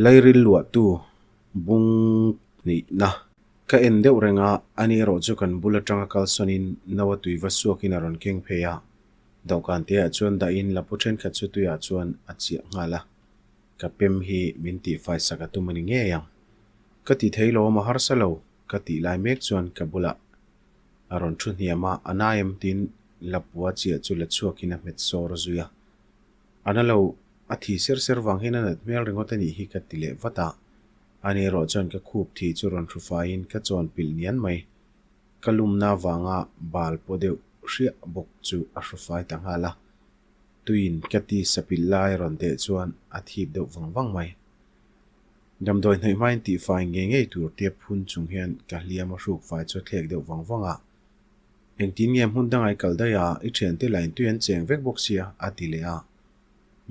LAIRIL LUAHTU bung ni na ka endeu renga ani ro chu kan bula tanga kalsonin nawa tui vasuakin aron keng pheya dawkan te a chuan da in la puchen kha chu tuya chuan a chi ngala ka pem hi minti fai saka tu mani nge yang ka ti theilo ma har salo ka ti lai mek chuan ka bula aron thu niama anayam tin lapua chi chu la chuakin a met sor zuya analo athi ser wang hina nat mel ringotani hi ka tile vata ani ro chon ka khup thi churon thufain ka chon pil nian mai kalumna wanga bal podeu hria bok chu a hrufai tangala tuin kati sapillai ron te chuan a thip deuh wangwang mai damdoi nei mai ti fai nge ngei tur te phun chung hian ka hliam a hruk fai chu thlek deuh wangwanga engtin nge mun dangai kaldaya I then te lain tuan cheng vek bok sia atilea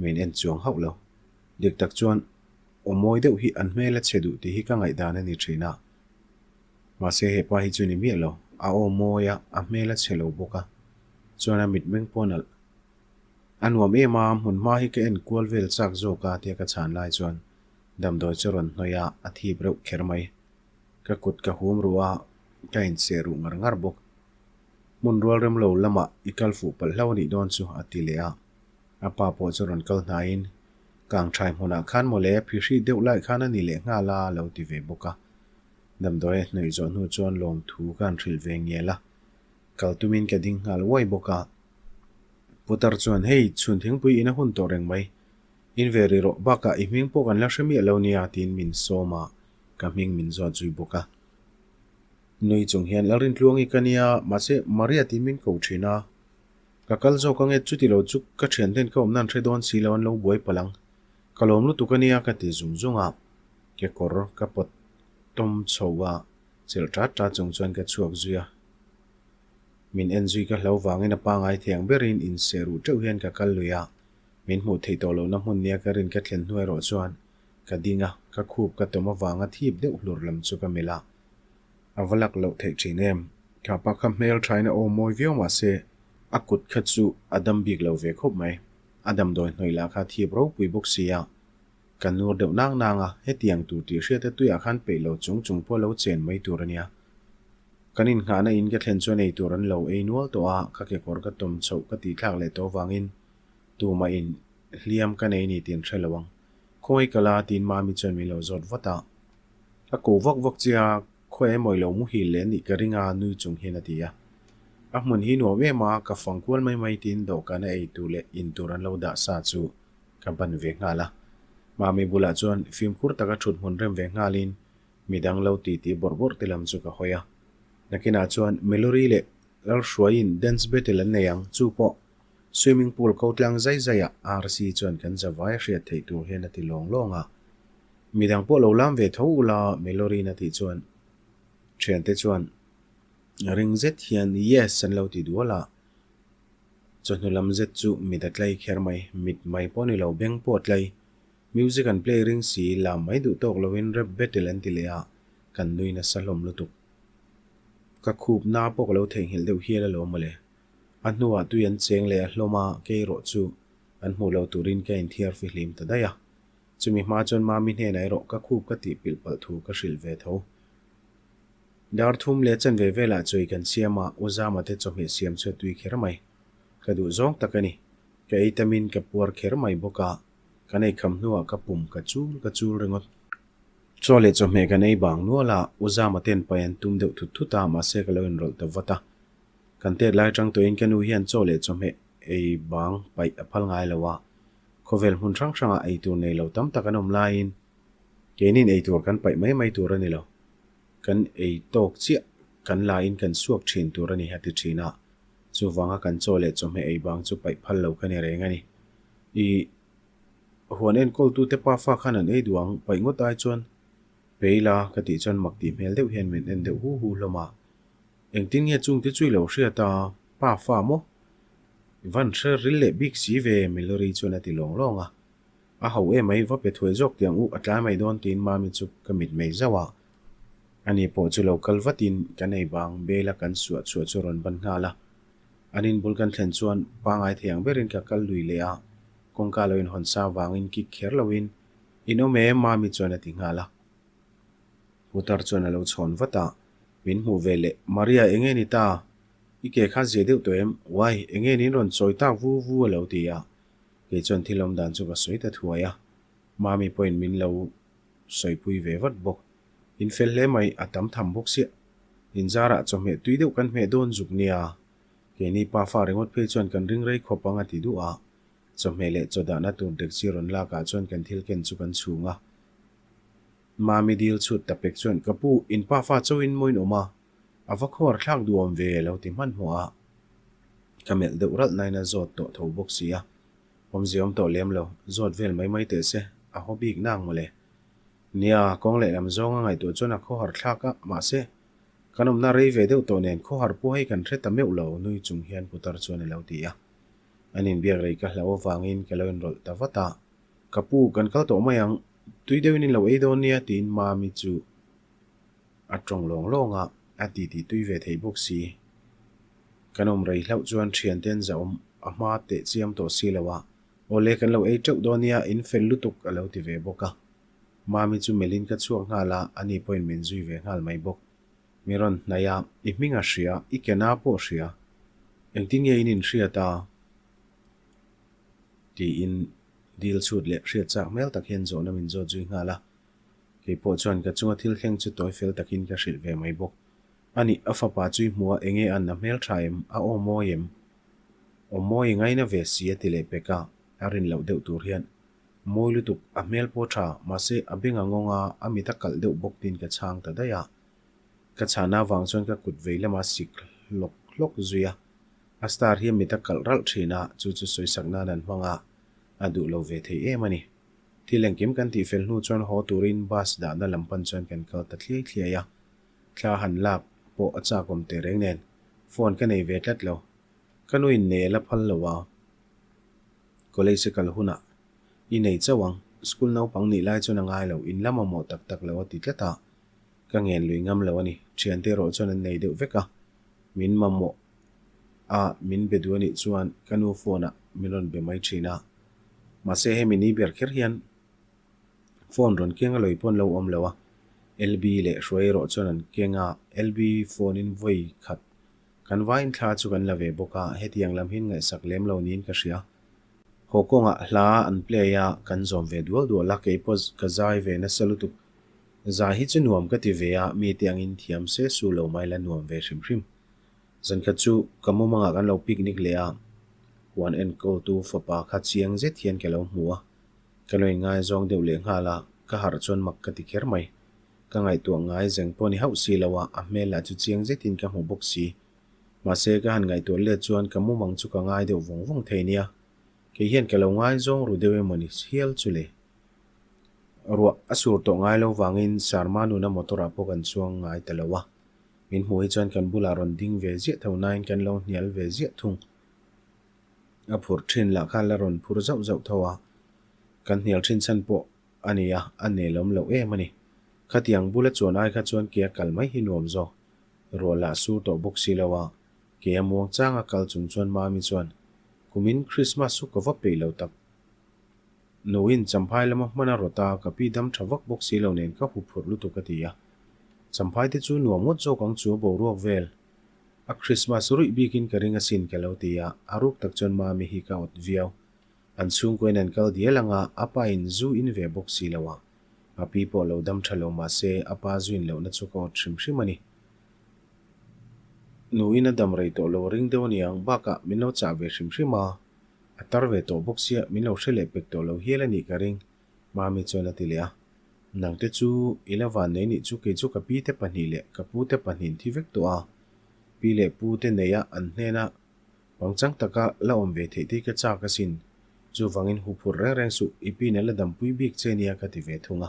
main en chuang haulo dik tak chuan omoi deuh hi an hmela chedu ti hi ka ngai dan ani thina ma se he pa hi chuni mi lo a omoya a hmela chelo boka chuan a mit meng ponal anwam ema mun ma hi ka en kwal vel chak zo ka te ka chan lai chuan damdoi choron noya a thi breu khermai ka kut ka hum ruwa ka in seru ngar bok mun rual rem lo lama ikal fu pal hlawni don chu atilea apa po choron kal nain kang thai hona khan mole phiri deuh lai khana ni le nga la lo ti ve boka damdoi nei zo nu chon lom thu kan thil ve ngela kaltumin ka ding ngal wai boka putar chuan hei chun thing pui ina hun to reng mai in veri ro baka I hming po kan la hremi lo nia tin min soma ka hming min zo chui boka noi chung hian larin tluangi kania mase maria tin min ko thina ka kal zo ka nge chuti lo chuk ka thian den ka omnan thredon silon lo boi palang kalom lu tukania ka ti zungzunga ke kor ka pot tom chowa chel tra chung chuan ka chuak zuya min enjui ka hlo wangin a pangai thiang berin in seru teu hian ka kal luya min mu thei to lo na mun nia ka rin ka thlen hnuai ro chuan ka dinga ka khup ka toma wanga thip deuh hlur lam chu ka mela avalak lo thei thinem ka pa ka mel thaina o moi vio ma se akut khachu adam big lo ve khop mai adam doi hnoila kha thi bro pui bok sia kanur deuh nanga hetiang tu ti hria te tuya khan pe lo chung po lo chen mai turania kanin khana in ka thlen chuan ei turan lo ei nual to a ka ke kor ka tom chho ka ti thlak le to wangin tu ma in hliam ka nei ni tin threlawang khoi kala tin ma mi chon mi lo zot wata a ko vok chia khoi moi lo mu hi le ni ka ringa nu chung hin atia a mun hi no we ma ka fangkwal mai tin do ka na ei tu le in turan lo da sa chu ka ban ve ngala ma mi bula chuan film khur taka thut mun rem ve ngalin midang lo ti borbor tilam chu ka hoya nakina chuan melori le lal shwain dance battle an neyang chu po swimming pool ko tlang zai rc chuan kan zawai hriat thei tur hen ati longa midang po lo lam ve tho ula melori na ti chuan thian te chuan ring zet hian yes an lo ti duala chuan lam zet chu midatlai khermai mit mai poni lo beng potlai music and play ring si la mai du tok lovin rap battle an tilea kan nuina salom lutuk ka khup na pok lo theng hil deuh hiala lo male annuwa tuyan cheng le hloma ke ro chu an hmu lo turin ka in thiar fi hlim ta daya chumi ma chon ma mi hne nai ro ka khup ka ti pil pal thu ka hril ve tho dar thum le chan ve vela choi kan siama uzama te chomi siam che tui khermai ka du zong takani ka itamin ka puar khermai boka kanei kham nuwa ka pum ka chul ringot chole chome ka nei bang nuala uzama ten payan tum deuh thuta ma se ka loin rol ta vata kan te lai tang to in kanu hian chole chome ei bang pai aphal ngai lawa khovel hun thanga ei tu nei lo tam takanom lain kenin ei tur kan pai mai tur ani lo kan ei tok chia kan lain kan suak thin tur ani hati thina chu wanga kan chole chome ei bang chu pai phal lo kan re ngani I huanen kol tu te pa fa khanan ei duang pai ngotai chuan peila ka ti chon mak ti mel deuh hian min en deuh hu loma engtin nge chung ti chui lo hria ta pa fa mo van sher rille big si ve melori chon ati longa a hau e mai va pe thoi jok tiang u atla mai don tin ma mi chu kamit mei zawa ani po chu local vatin kanei bang bela kan suat churon ban ngala anin bulkan thlen chuan pangai thiang berin ka kal lui le a kongka loin hon sa wangin ki kher loin ino me mami chuan a ti nga la putar chuan a lo chhawn vata min hmu ve le Maria enge ni ta i ke kha zia deuh to em wai enge nin ron chawi tak vu vu a lo ti a ke chuan thilom dan chu ka soi ta thuaya mami point min lo soi pui ve vat bok in fel hle mai atam tham bok sia in zara chome tui deuh kan me don juk nia ke ni pa fa rengot phe chuan kan ring rei khopanga ti du a chome le choda na tur dek chi ron la ka chuan kan thil ken chu kan chunga mami dil chut tapek chuan kapu in pa fa chawin moin oma avakhor thlak duam ve lo ti man hwa kamel deuh ral naina zot to tho bok sia omziom to lem lo zot vel mai te se a hobik nang mole nia kong le lam zonga ngai to chona kho har thlaka ma se kanom na rei ve deuh to nen kho har pu hei kan theta meu lo nui chung hian putar chuan lo ti a anin biak rei ka hlo wangin keloin rol tawata kapu kan kal to mayang tui deuhin lo ei don nia tin mami chu atong long longa ati ti tui ve thei bok si kanom rei hlau chuan thian ten zaum a ma te chiam to si lawa ole kan lo ei tuk donia in fel lutuk alo ti ve boka mami chu melin ka chuak nga la ani point min zui ve ngal mai bok miron naya I minga hria I kena po hria engtin nge in hria ta ti in dil chut le hria chak mel tak hen zo na min zo zui nga la ke po chuan ka chunga thil thleng chu toy fel takin ka hril ve mai bok ani afa pa chui muwa enge an na mel thaim a o moyem o moi ngai na ve sia ti le peka arin lo deuh tur hian moi lutuk a mel po tha ma se abinga ngonga ami ta kal deuh bok tin ka chang ta daya ka chana wang chuan ka kut veila ma sik lok zuya a star hi mi ta kal ral thina chu soi sakna nan hmanga adu lo ve thei emani thileng kim kan ti fel nu chuan ho turin bas da na lampan chuan kan kal ta thlia ya thla han lak po acha kom te reng nen phone ka nei ve tlat lo kanui ne la phal lowa college kal huna I nei chawang school no pang ni lai chuna ngai lo in lama mo tak lo ti tlata ka ngen lui ngam lo ani thian te ro chuna nei deuh veka min mammo a min bedu ani chuan kanu phone a minon be mai thina ma se he mini ber kher hian phone ron kenga loi pon lo om lowa LB le roi ro chuan kenga LB phone in voi khat kan vain thla chu kan la ve boka hetiang lam hin ngai sak lem lo nin ka hria hokonga hla an playa kan zom ve dual la ke pos ka zai ve na salutu za hi chu nuam ka ti ve a mi tiang in thiam se su lo mai la nuam ve hrim zan ka chu kamomanga kan lo picnic le a one and go to for pa kha chiang je thian ke lo hmuwa kaloi ngai zong deuh le nga la ka har chon mak ka ti kher mai ka ngai tu ngai zeng poni hau si lawa a mela chu chiang je tin ka hmu bok si ma se ka han ngai to le chuan kamomang chu ka ngai deuh vong theinia ke hian ke lo ngai zong ru dewe moni hial chule ro asur to ngai lo wangin sarmanu na motora po kan chuang ngai talawa min hui chuan kan bula ron ding ve zia tho nine kan lo hnial ve zia thung a phur thin la khan la ron phur zau thowa kan hnial thin chan po ania ane lom lo e mani khatiang bula chuan ai kha chuan kia kal mai hi nom zo ro la su to bok si lawa ke among changa kal chung chuan ma mi chuan kumin Christmas su ko va pe lo tak noin champhai lama mana rota ka pi dam thawak bok si lo nen ka hu phur lu to ka tia champhai te chu nuam ngot zo kang chu bo ruak vel a Christmas rui bikin ka ringa sin ke lo tia aruk tak chon ma mi hi ka ot viau an chung ko nen kal dialanga apa in zu in ve bok si lawa a pi po lo dam thalo ma se apa zuin lo na chu ko shrimani nuina dam rei to lo ring de niang baka mino cha ve shrimma atar ve to boxia mino hrele pek to lo hialani ka ring mami chona tilia nang te chu 11 nei ni chu ke chu ka pi te pani le ka pu te panin thi vek to a pi le pu te neya an hena pangchang taka la om ve the te ka cha ka sin chu wangin hu phur reng su ipi ne la dam pui bik chenia ka ti ve thunga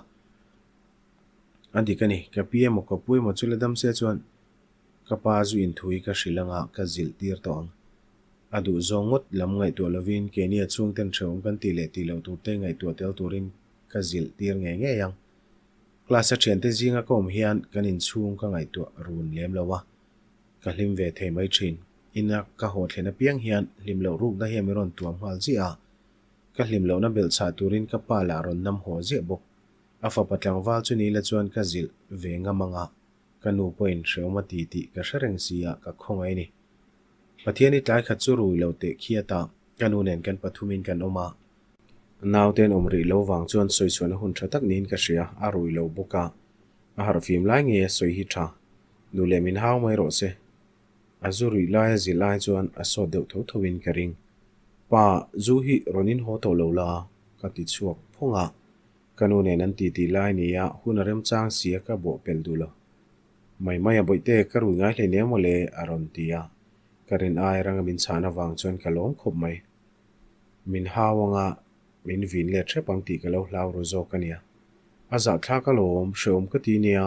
andi kani ka pi mo ka pui mo chule dam se chuan kapa zu in thui ka shilanga ka zil tir tong adu zongot lam ngai to lovin ke nia chung ten thong kan ti le ti lo tu te ngai to tel turin ka zil tir nge yang class a chen te jinga kom hian kan in chung ka ngai to run lem lawa ka hlim ve thei mai thin ina ka ho thlena piang hian lim lo ruk na he meron tuam hal ji a ka hlim lo na bel cha turin ka pa la ron nam ho je bok afa patlang wal chu ni la chuan ka zil ve nga manga kanu point shoma ti ti ka shareng sia ka khongai ni pathiani tlai khat chu rui lo te khiata kanu nen kan pathumin kan oma nauten omri lo wang chuan soi chuan hun thatak nin ka ria a rui lo boka a har fim lai nge soi hi tha nu le min haw mai ro se azuri lai zilai chuan a so deuh tho thowin ka ring pa zu hi ronin ho to lo la ka ti chuak phonga kanu nen an ti ti lai ni ya hun rem chang sia ka bo pel du lo mai a boite ka ru ngai le ne mo le aron tia karin ai rang min chana wang chuan ka lom khop mai min hawanga min vin le the pang ti ka lo hlau ro zo ka nia aza thla ka lom shom ka ti nia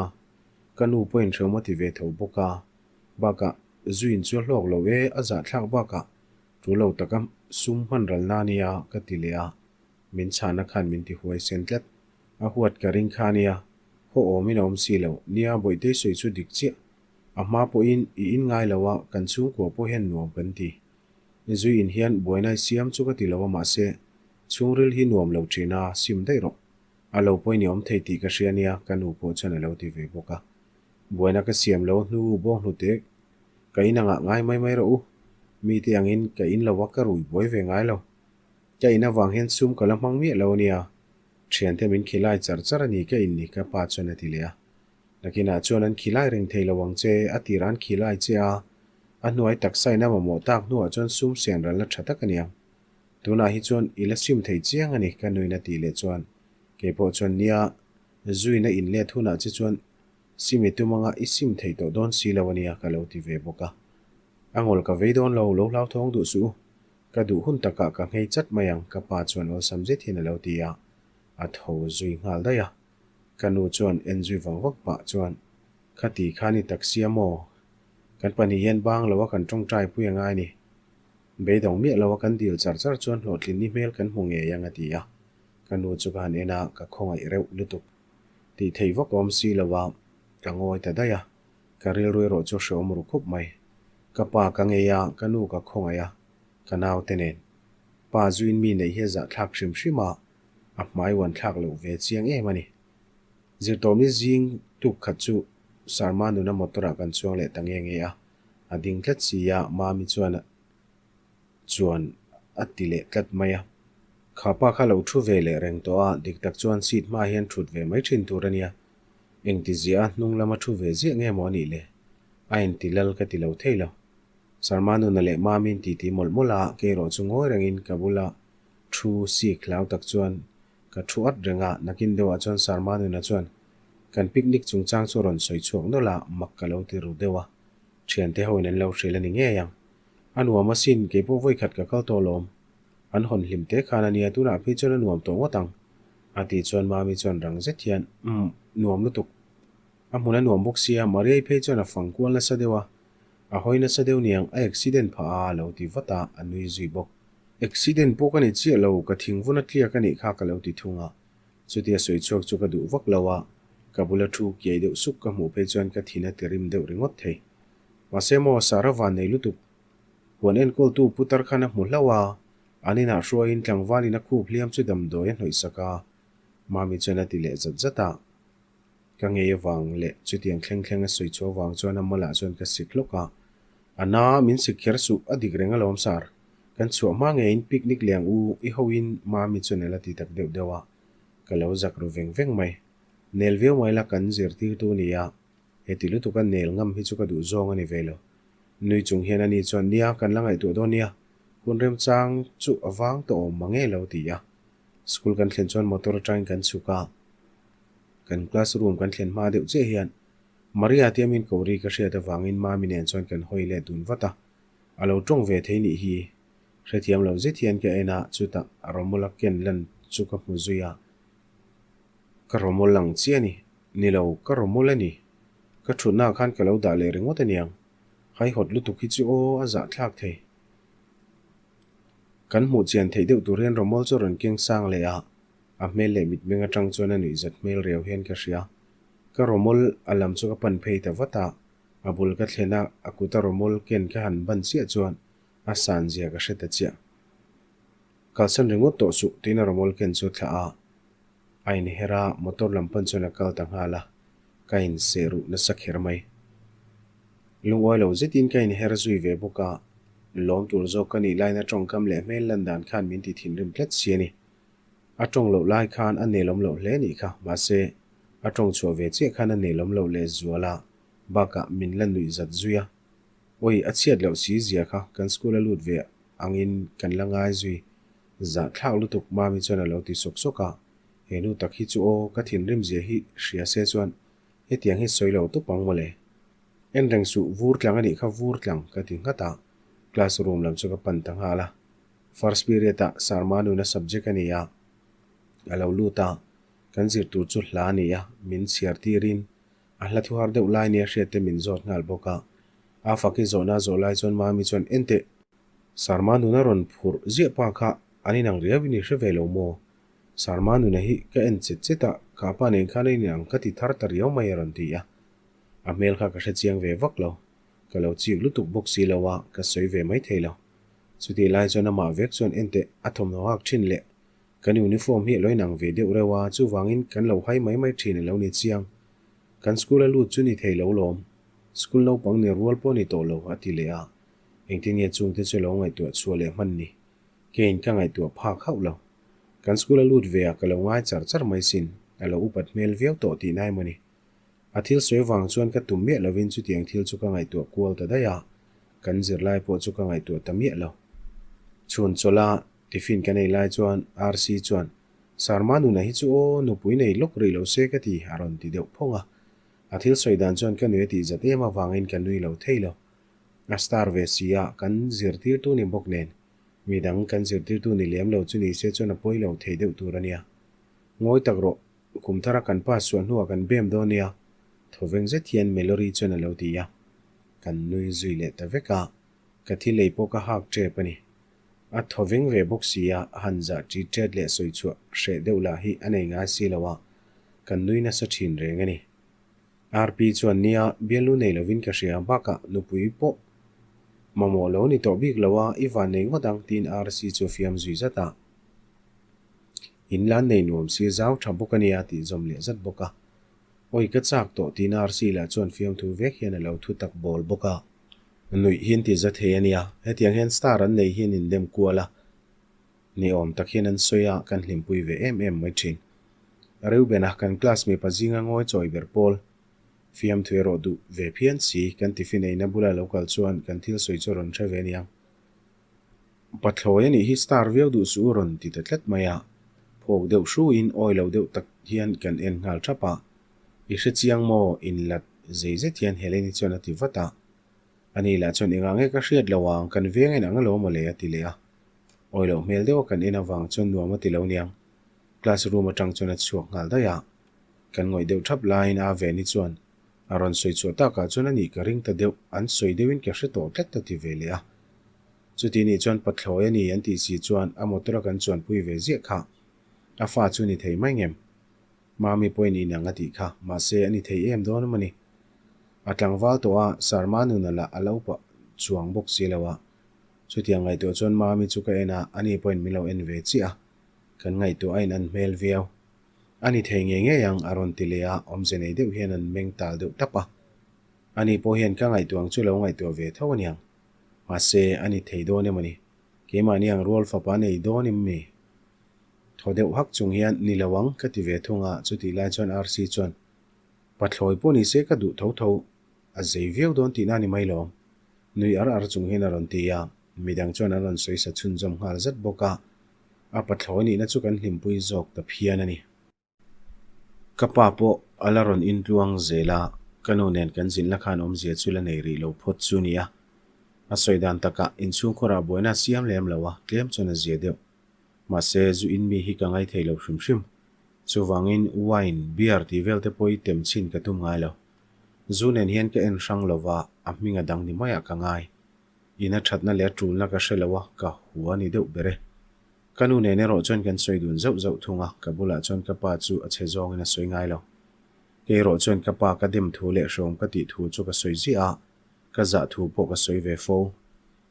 kanu point shoma ti ve tho boka baka zuin chu hlok lo we aza thlak baka tu lo takam sum han ral na nia ka ti le a min chana khan min ti huai sentlet a huat ka ring khania ho omin om si lo nia boite soi chu dik chi ama po in ngai lawa kan chung ko po hen nuam kan ti zui in hian boinai siam chu ka ti lawa ma se chungril hi nuam lo thina sim dei ro alo poini om thei ti ka hriania kanu po chana lo ti ve boka boina ka siam lo nu bo nu te kaina nga ngai mai ro u mi ti angin ka in lawa ka rui boi ve ngai lo kaina wang hen sum ka lamang mi lo nia thian the min khilai char char ani ka in ni ka pa chana ti le a lakina chuan an khilai reng thei lawang che atiran khilai che a anuai taksai na mo tak nu a chuan sum sian ral na thatak ania tuna hi chuan ila sim thei chiang ani ka nuina ti le chuan ke po chuan nia zuina in le thuna chi chuan simi tumanga isim thei to don si lawania ka lo ti ve boka angol ka veidon lo lau thong du su ka du hun taka ka ngei chat mayang ka pa chuan ol samje thina lo ti a tho zui ngal da ya kanu chuan enjui wangwak pa chuan khati khani taksia mo kan pani yen bang lawa kan tong trai pu yang ai ni beidong mi lawa kan dil char char chuan hlotlin ni mel kan hunge yang atia kanu chu kan ena ka khongai reu lutuk ti thei vok om si lawa ka ngoi ta da ya ka ril roi ro chu shom ru khup mai ka pa ka nge ya kanu ka khongai ya kanaw tenen pa zuin mi nei he za thak shim shima a mai wan thak lo ve chiang e mani zirtomi zing tuk khachu sarmanu na motora kan chuang le tange nge a ading tlat si ya ma mi chuan atile tlat maya khapa kha lo thu ve le reng to a dik tak chuan sit ma hian thut ve mai thin turania engti zia nung lama thu ve zi nge mo ni le ain tilal ka tilo theilo sarmanu na le ma min ti mol mola ke ro chungoi rengin kabula thu si klau tak chuan ka thu at renga nakin dewa chuan sarmanu na chuan kan picnic chungchang chu ron soi chuak no la makkalo ti ru dewa thian te hoin an lo hrel ani nge yang anuam asin ke po voi khat ka kal to lom an hon hlim te khana nia tuna phi chuan nuam to watang ati chuan ma mi chuan rang ze thian nuam lutuk amuna nuam bok sia mariai phe chuan a fangkual na sa dewa a hoina sa deu niang a accident pha a lo ti vata anui zui bok accident po kani chi lo ka thingvuna tlia kani kha ka lo ti thunga chutia soi chuak chu ka du vak lawa kabula thu ke deu suk ka mu phe chuan ka thina tirim deu ringot thei wasemo sarawan nei lutuk huanen kol tu putar khana mulawa anina hruain tlangwani na khu hliam chu dam doi hnoi saka mami chana ti le zat zata ka nge wang le chutiang thleng a soi chu wang chuan amala chuan ka sikloka ana min sikher su adik renga lom sar kan chu ma nge in picnic liang u I hoin mami chuna la ti tak deu dewa kalo zak ru veng mai nel veu mai la kan zir ti tu nia hetilu tu kan nel ngam hi chu ka du zong ani velo nui chung hian ani chuan nia kan langai tu do nia kun rem chang chu awang to mange lo ti ya school kan thlen chuan motor train kan chuka kan classroom kan thlen ma deuh che hian maria tiamin kori ka hria da wangin ma minen chuan kan hoile dun wata alo tong ve theini hi hrethiam lo je thian ke ena chuta aromula ken lan chu ka hmu zuya ka romulang chiani nilo ka romulani ka thuna khan ka lo da le ringot aniang hai hot lu tu khi chu o aza thlak thei kan mu chian thei deuh turen romol chu ron keng sang le a mel le mit menga tang chuan ani zat mel reu hian ka hria ka romol alam chu ka pan phei ta wata abul ka thlena akuta romol ken ka han ban chia chuan a san zia ka hreta chia kalsan ringot to su tina ramol ken chu thla a ain hera motor lampan chuna kal tang hala kain seru na sakher mai lungoi lo zetin kain her zui ve boka long tur zo kani laina tong kam le mel landan khan min ti thin rim tlet siani atong lo lai khan an nelom lo le ni kha ma se atong chu ve che khan an nelom lo le zuala baka min lan nui zat zuya oi achiat lo si zia kha kan school lut ve angin kan langai zui za thlau lutuk ma mi chona lo ti sok soka henu takhi chu o ka thin rim zia hi hria se chuan he tiang hi soilo tu pang mole en reng su vur tlang ani kha vur tlang ka ti ngata classroom lam chu ka pan tang hala first period ta sarmanu na subject ani ya alo luta kan zir tu chu hla ni ya min siar tirin a hla thu har deuh lai ni a hriate min zot ngal boka a faki zona zolai chon ma mi chon ente sarmanu na ron phur zia pa kha ani nang ria vini hre velo mo sarmanu na hi ka en cheta ka pa ne kha nei nang ka ti thar tar yo mai ron ti ya a mel kha ka hre chiang ve vak lo ka lo chi lutuk bok si lawa ka soi ve mai theilo chuti lai chon ma vek chon ente athom no hak thin le kan uniform hi loi nang ve de urewa chu wangin kan lo hai mai mai thin lo ni chiang kan school lu chu ni theilo lom school no pang ni rual po ni to lo ati le a engtin ye chung te chelo ngai tu chule man ni kein ka ngai tu pha khau lo kan school lut ve a ka lo ngai char char mai sin alo upat mel veu to ti nai mani athil soi wang chuan ka tum me lovin chu tiang thil chu ka ngai tu kwal ta da ya kan zir lai po chu ka ngai tu tamie lo chun chola tiffin ka nei lai chuan rc chuan sarmanu na hi chu o nu pui nei lok ri lo se ka ti aron ti deuh phonga athil soi dan chuan ka nui ti zate ma wangin kan nui lo theilo a star ve sia kan zir tir tu ni bok nen midang kan zir tir tu ni lem lo chu ni se chuan a poi lo thei deuh tur ania ngoi tak ro kum thara kan pa suan huwa kan bem do nia thoveng ze thian melori chuan a lo ti ya kan nui zui le ta veka ka thi lei po ka hak tre pani a thoveng ve bok sia hanza ti ted le soi chu hre deula hi anei nga si lawa kan nui na sa thin re ngani rp chuan nia bialu nei lovin ka hria baka nupui po mamo lo ni to bik lawa iwan nei ngodang tin rc chu fiam zui zata inlan nei nuam si zau thabukania ti zom le zat boka oi ka chak to tin rc la chuan fiam thu vek hian lo thu tak bol boka nui hin ti za the ania hetiang hen star an nei hin in dem kuala ni om takhin an soya kan hlimpui ve mai thin reu bena kan class me pazinga ngoi choi ber pol fiam thuero du ve phian si kan tiffin ei na bula local chuan kan thil soi choron thaveniang pathloi ani hi star view du su ron ti tatlet maya phok deuh shu in oilo deuh tak hian kan en ngal thapa i hre chiang mo in lat zeize thian heleni chuan ati vata ani la chuan inga nge ka hriat lawang kan vengin anga lo mole ati le a oilo mel deuh kan ena wang chuan nuam ati lo niang classroom atang chuan a chuak ngal da ya kan ngoi deuh thap line a ve ni chuan aron soi chu ta ka chuan ani ka ring ta deuh an soi deuhin ka hre to tlek ta ti ve le a chuti ni chuan pathloi ani an ti si chuan a motora kan chuan pui ve zia kha a fa chu ni thei mai ngem mami point in anga ti kha ma se ani thei em don mani atlang wal to a sarmanu na la alopa chuang bok si lawa chuti angai to chuan mami chu ka ena ani point milo en ve chi a kan ngai to ain an mel viau ani thei nge nge yang aron tilea omze nei deuh hian an meng tal deuh tapa ani po hian ka ngai tuang chu lo ngai to ve thawaniang ma se ani thei do ne mani ke mani ang rol fa pa nei do nim mi thodeu hak chung hian ni lawang ka ti ve thunga chuti lai chuan rc chuan pathloi po ni se ka du tho tho a zei viau don ti na ni mai lo nui ar chung hian aron ti ya midang chuan aron soi sa chun jom ngal zat boka a pathloi ni na chu kan hlimpui zok ta phian ani kapa po alaron intluang zela kanu nen kan zin la khan om zia chula nei ri lo phot chu nia a soidan taka inchung khora boina siam lem lawa tlem chona zia deu ma se zu in mi hi ka ngai theilo hrim hrim chu wangin wine beer ti velte poi tem chin ka tum ngai lo zu nen hian ka en rang lova a hminga dang ni maya ka ngai ina thatna le tul na ka shelawa ka huani deuh bere kanu ne ne ro chon kan soi dun zau zau thunga kabula chon ka pa chu a che zong ina soi ngai lo ke ro chon ka pa ka dim thu le shom ka ti thu chu ka soi ji a ka za thu po ka soi ve fo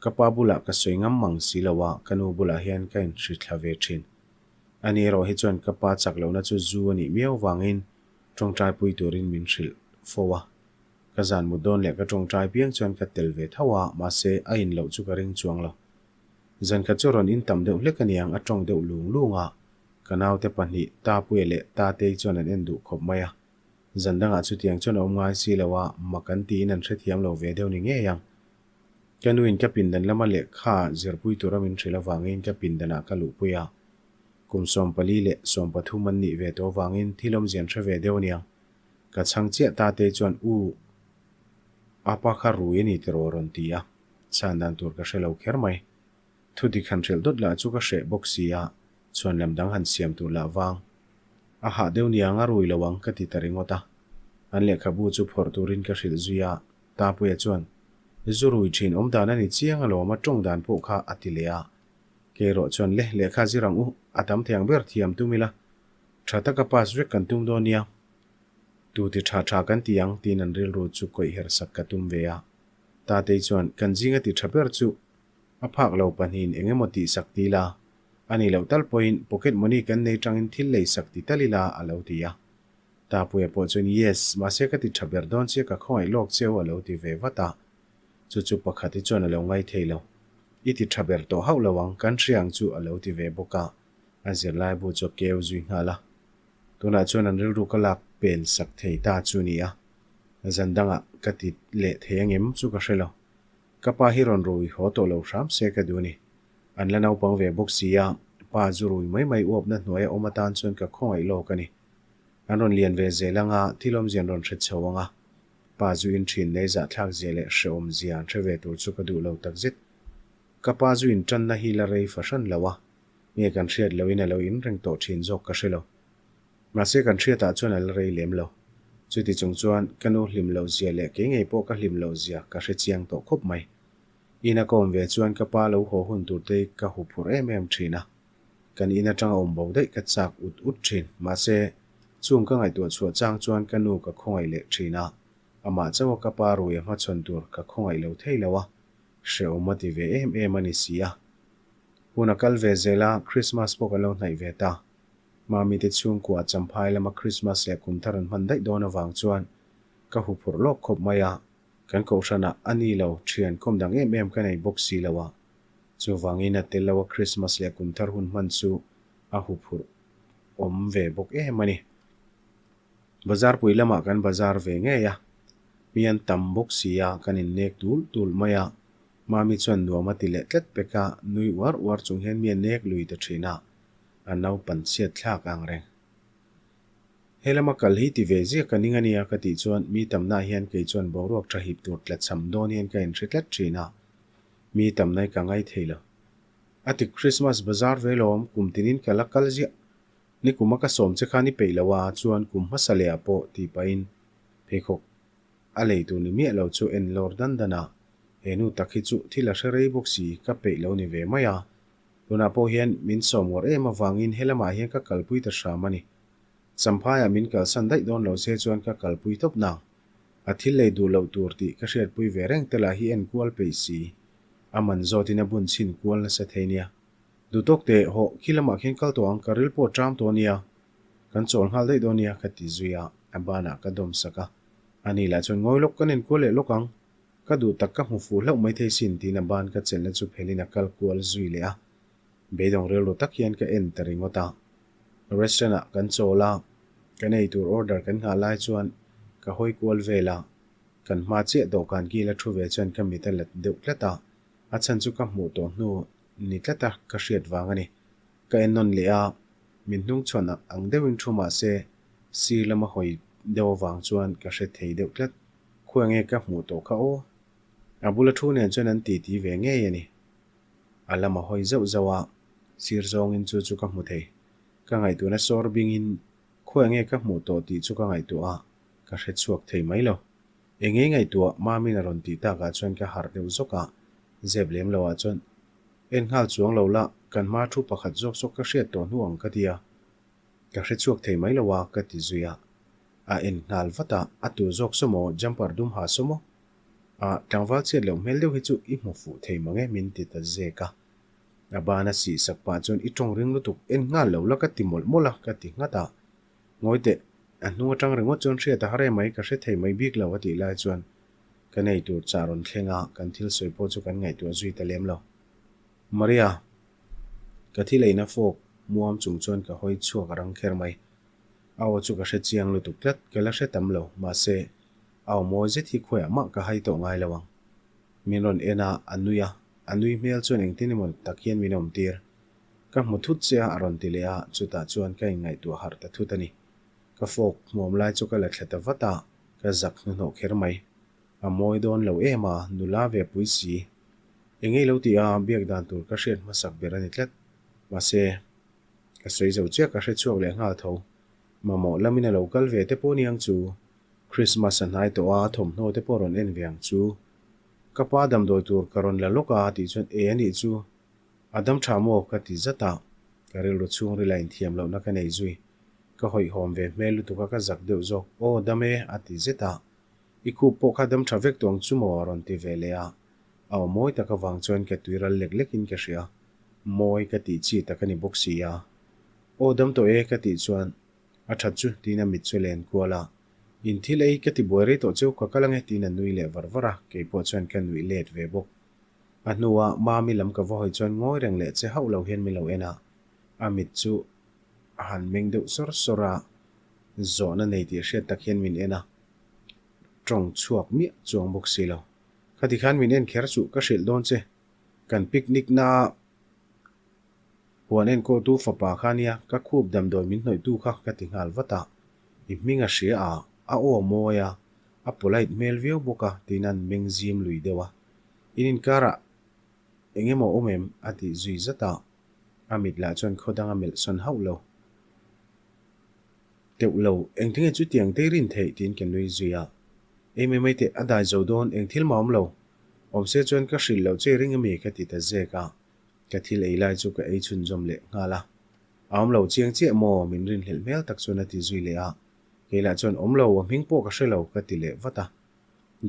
kapa bula ka soingam mang silawa kanu bula hian ka in hri thlave thin ani ro hi chuan kapa chaklo na chu zu ani miau wangin tongtrai pui turin min hril fowa ka zan mudon le ka tongtrai piang chuan ka telve thawa ma se a in lo chu ka ring chuang lo zan ka choron in tam deuh hlek aniang a tong deuh lung lunga kanau te pahnih ta pui le ta te chuan an endu khop maya zandanga chu tiang chuan om ngai silawa makan ti in an hre thiam lo ve deuh ni nge yang kanuin ka pindan lama le kha zirpui turamin thrila wangin ka pindana ka lu puya kum som pali le som pathu man ni ve to wangin thilom zian thre ve deuh niang ka changchia ta te chuan u apa kha ruin ni tero ron tia chandan tur ka hrelo kher mai thudi khan threl dot la chu ka hre boxia chuan lamdang han siam tu la wang a ha deuh niang a rui lawang ka ti taringota an le khabu chu phor turin ka hril zuya ta puya chuan zurui thin omdana ni chiang alo ma tongdan po kha atilea ke ro chuan le kha zirang u atam thiang ber thiam tumila thata ka pas rek kan tum donia tu ti tha kan tiang tin an ril ru chu koi her sak ka tum veya ta te chuan kan jinga ti thaper chu a phak lo panin engemoti sakti la ani lo tal point pocket money kan nei tangin thil lei sakti talila alo tia ta puya po chuan yes ma se ka ti thaber don che ka khoi lok cheu alo ti ve wata chu pakhati chuan alo ngai theilo iti thaber to haulawang kan hriang chu alo ti ve boka azir lai bu chu keu zui hala tuna chuan an ril ru kalak pel sak thei ta chu ni a zandanga kati le theyangem chu ka hrelo kapa hiron rui ho to lo ram se ka duni an lanau pang ve boxia pa zurui mai op na hnoya omatan chuan ka khongai lo kani anon lian ve zelanga thilom zian ron hret chawanga pa zu in thin nei za thak zele hreom zian threwe tur chu ka du lo tak zit ka pa zu in tan na hi la rei fashion lawa nge kan hriat lo in alo in reng to thin zok ka hrelo ma se kan hriata chuan al rei lem lo chuti chung chuan kanu hlim lo zia le ke ngei po ka hlim lo zia ka hre chiang to khop mai ina kom ve chuan ka pa lo ho hun tur te ka hu phur em thina kan ina tang om bo dei ka chak ut thin ma se chung ka ngai tu chu chang chuan kanu ka khongai le thina ama chaw ka pa ru ya ma chon tur ka khongai lo theilawa hre omati ve em ani sia huna kal ve zela christmas po ka lo nai ve ta mami te chung kwa champhai lama christmas le kum tharan man dai dona wang chuan ka hu phur lok khop maya kan ko shana ani lo thian khom dang em ka nei boxi lawa chu wangina te lawa christmas le kum thar hun man chu a hu phur om ve bok mani bazar pui lama kan bazar ve nge ya mian tam boxia kan in nek tul maya mami chuan nuama ti le tlet peka nui war chung hen mian nek lui ta thina anau pan siat thlak ang reng helama kal hi ti ve zia kaninga nia ka ti chuan mi tamna hian ke chuan boruak tha hip tur tla cham don hian ka in thritlat thina mi tamnai ka ngai theilo ati christmas bazar velom kumtinin kala kal zia ni kuma ka som che khani peilawa chuan kum masale apo ti pain phekok alei tu ni mi lo chu en lor dandana enu takhi chu thila hre boxi ka peilo ni ve maya tuna po hian min som war ema wangin helama hian ka kalpui ta shamani champhaya min kal san dai don lo se chuan ka kalpui top na athil lei du lo tur ti ka hriat pui ve reng tela hi en kual pe si aman zotina bun chin kual na sa thenia du tok te ho khilama khen kal to ang karil po tram to nia kan chol hal dai donia ka ti zuya abana ka dom saka ani la chon ngoi lok kanen ko le lokang ka du tak ka hu fu lo mai thei sin ti na ban ka chen na chu phelina kal kual zui le a beidong rel ro tak hian ka entering ota restaurant kan chola kan ei tur order kan ha lai chuan ka hoi kual vela kan ma che do kan ki la thu ve chuan ka mi ta lat deuh tlata a chan chu ka mu to nu ni tlata ka hriat wangani ka enon le a min hnung chona ang deuhin thuma se si lama hoi deuh wang chuan ka hre thei deuh tlat khuange ka mu to kha o abula thu nen chuan an ti ve nge yani alama hoi zau zawa sir zong in chu ka mu thei ka ngai tu na sor bing in khuange ka mu to ti chu ka ngai tu a ka hre chuak thei mai lo enge ngai tu mami na ron ti ta ga chuan ka har deuh zoka zeblem lo a chuan en hal chuang lo la kan ma thu pakhat zok sok ka hriat to nuang ka tia ka hre chuak thei mai lo wa ka ti zuya a en hal vata atu zok somo jumper dum ha somo tlangwal chiat lo mel deuh hi chu I hmu fu thei mange min ti ta zeka abana si sakpa chon I tong ring lutuk en nga lo la ka ti mol mola ka ti ngata ngoite anu atang ringo chon hria ta hare mai ka hre thei mai bik lo ati lai chuan ka nei tur charon thlenga kan thil soipo chu kan ngai tu zui ta lem lo Maria ka thileina fok muam chung chon ka hoi chuak rang kher mai aw chu ka hre chiang lutuk tlat ka la hre tam lo ma se aw moi zet hi khoya ma ka hai to ngai lawang minon ena anuya anui mel chon engtin mon takhian minom tir ka muthut chia aron tilea chuta chuan ka ngai tu har ta thutani ka fok mom lai chu ka la thlata wata ka zak nu no kher mai a moi don lo ema nula ve puisi engei lo ti a biak dan tur ka hriat masak berani tlat ma se ka sei zo chia ka hre chuak le ngal tho ma mo lamina local ve te poni ang chu Christmas an hai to a thom no te poron en viang chu kapa dam doi tur karon la loka ti chon e ani chu adam thamo ka ti zata karil ro chung ri line thiam lo na ka nei zui ka hoi hom ve mel tu ka zak deu zo o dame ati zeta iku po kha dam travek tong chu mo ron ti ve le a aw moi ta ka wang chon ka tuiral lek lek in ka hria moi ka ti chi ta ka ni boxi ya o dam to e ka ti chuan a that chu tina mit chu len kuala in thil ei ka ti boire to cheu ka kalang e tina nui le varvara ke po chuan kan nui let ve bok anuwa ma mi lam ka voi chuan ngoi reng le che hau lo hian mi lo ena amit chu han meng deuh sor sora zona nei ti hriat tak hian min ena trong chuak mi chuang bok si lo khati khan min en kher chu ka hril don che kan picnic na huan en ko tu fapa khania ka khup dam doi min hnoi tu kha ka ti ngal wata I minga hria a o moya a polite mel view boka tinan meng zim lui dewa inin kara engemo omem ati zui zata amit la chon khodanga mel son haulo teulo engthing chu tiang te rin thei tin ken lui zuya eme mai te adai zo don engthil maum lo omse chon ka hril lo che ring mi ka ti ta zeka ka thil ei lai chu ka ei chun jom le ngala am lo chiang che mo min rin hel mel tak chona ti zui le a keila chon omlo wa ming po ka hrelo ka ti le wata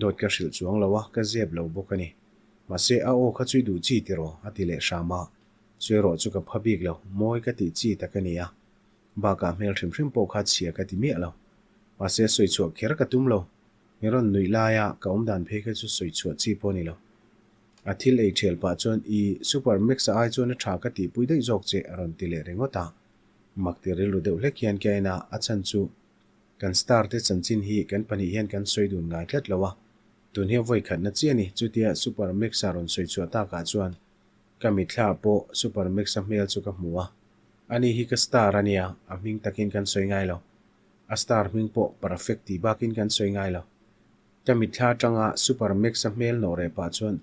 dot ka hril chuang lawa ka zeb lo bokani ma se a o kha chui du chi ti ro ati le shama chero chu ka phabik lo moi ka ti chi takania ba ka mel thrim thrim po kha chia ka ti mi lo ma se soi chu kher ka tum lo meron nui la ya ka om dan phe ka chu soi chu chi po ni lo athil ei thel pa chon I super mix ai chon tha ka ti pui dei jok che aron ti le rengota makti rilu deuh hlekhian kaina achan chu kan star te chanchin hi kan pani hian kan soi dun ngai tlet lawa tun hi voi khat na chiani chutia super mix aron soi chu ta ka chuan kami thla po super mix a mel chu ka hmuwa ani hi ka star ania a ming takin kan soi ngai lo a star ming po perfect ti bakin kan soi ngai lo kami thla tanga super mix a mel no re pa chuan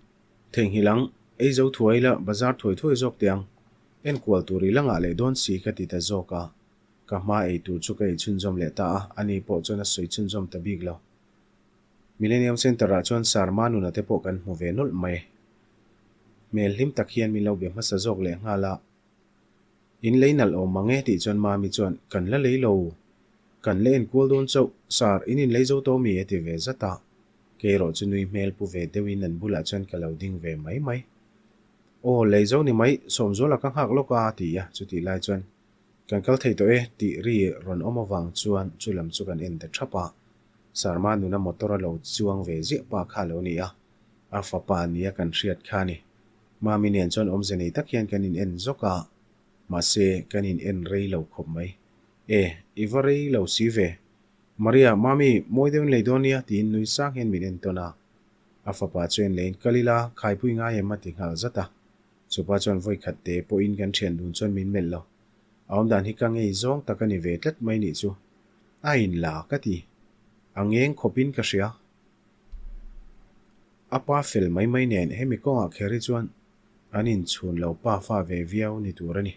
theng hilang ei zo thuaila bazar thoi thoi jok tiang en kwal turi langa le don si ka ti ta zoka ka ma ei tu chu kai chun jom le ta ani po chona soi chun jom ta big lo Millennium Center a chon sarmanu na te po kan mu ve nol mai mel him takhian mi lo be ma sa jok le ngala in leinal o mange ti chon ma mi chon kan la leilo kan len kul don chau sar inin leizo to mi eti ve zata ke ro chinui mel pu ve dewin an bula chon ka lo ding ve mai mai o leizo ni mai somzo la ka hak loka ti ya chuti lai chon kan kal thei to e ti ri ron omawang chuan chulam chu kan en de thapa sarmanu na motor lo chuang ve je pa kha lo ni a fa pa ni kan hriat kha ni ma mi nen chon om zeni takhian kan in en zoka ma se kan in en rei lo khop mai ivarei lo si ve Maria mami moi deun leidonia tin nui sang hen min en tona a fa pa chen lein kalila khai pui nga ye mati ngal zata chupa chon voi khat te po in kan chen dun chon min mel lo aum dan hi kang ei zong takani ve tlat mai ni chu a in la ka ti angeng khopin ka hria apa fel mai mai nen hemi ko a kheri chuan anin chhun lo pa fa ve viau ni turani